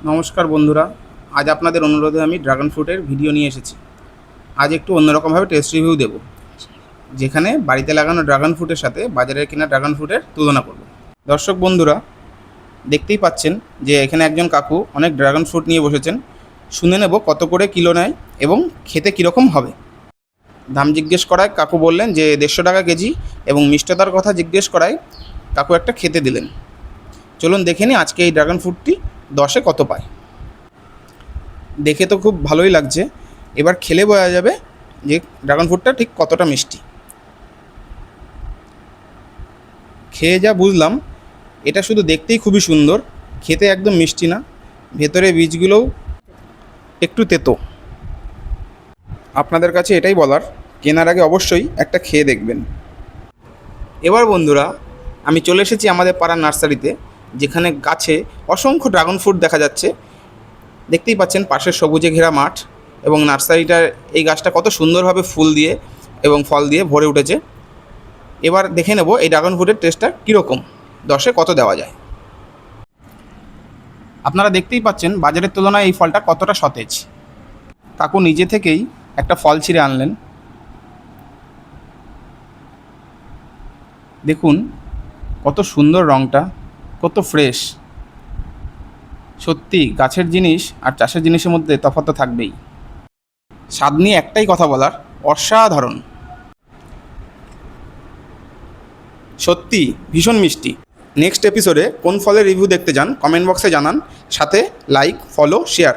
নমস্কার বন্ধুরা, আজ আপনাদের অনুরোধে আমি ড্রাগন ফ্রুটের ভিডিও নিয়ে এসেছি। আজ একটু অন্যরকমভাবে টেস্ট রিভিউ দেব, যেখানে বাড়িতে লাগানো ড্রাগন ফ্রুটের সাথে বাজারে কেনা ড্রাগন ফ্রুটের তুলনা করব। দর্শক বন্ধুরা, দেখতেই পাচ্ছেন যে এখানে একজন কাকু অনেক ড্রাগন ফ্রুট নিয়ে বসেছেন। শুনে নেব কত করে কিলো নেয় এবং খেতে কীরকম হবে। দাম জিজ্ঞেস করায় কাকু বললেন যে 150 টাকা কেজি, এবং মিষ্টতার কথা জিজ্ঞেস করায় কাকু একটা খেতে দিলেন। চলুন দেখে নিই আজকে এই ড্রাগন ফ্রুটটি 10-এ কত পায়। দেখে তো খুব ভালোই লাগছে, এবার খেলে বোঝা যাবে যে ড্রাগন ফ্রুটটা ঠিক কতটা মিষ্টি। খেয়ে যা বুঝলাম, এটা শুধু দেখতেই খুবই সুন্দর, খেতে একদম মিষ্টি না, ভেতরে বীজগুলোও একটু তেতো। আপনাদের কাছে এটাই বলার, কেনার আগে অবশ্যই একটা খেয়ে দেখবেন। এবার বন্ধুরা, আমি চলে এসেছি আমাদের পাড়ার নার্সারিতে, যেখানে গাছে অসংখ্য ড্রাগন ফ্রুট দেখা যাচ্ছে। দেখতেই পাচ্ছেন পাশের সবুজে ঘেরা মাঠ, এবং নার্সারিটার এই গাছটা কত সুন্দরভাবে ফুল দিয়ে এবং ফল দিয়ে ভরে উঠেছে। এবার দেখে নেব এই ড্রাগন ফ্রুটের টেস্টটা কীরকম, 10-এ কত দেওয়া যায়। আপনারা দেখতেই পাচ্ছেন বাজারের তুলনায় এই ফলটা কতটা সতেজ। কাকু নিজে থেকেই একটা ফল ছিঁড়ে আনলেন। দেখুন কত সুন্দর রঙটা, কত ফ্রেশ। সত্যি গাছের জিনিস আর চাষের জিনিসের মধ্যে তফাৎ তো থাকবেই। স্বাদ নিয়ে একটাই কথা বলার, অসাধারণ। সত্যি ভীষণ মিষ্টি। নেক্সট এপিসোডে কোন ফলের রিভিউ দেখতে চান কমেন্ট বক্সে জানান, সাথে লাইক, ফলো, শেয়ার।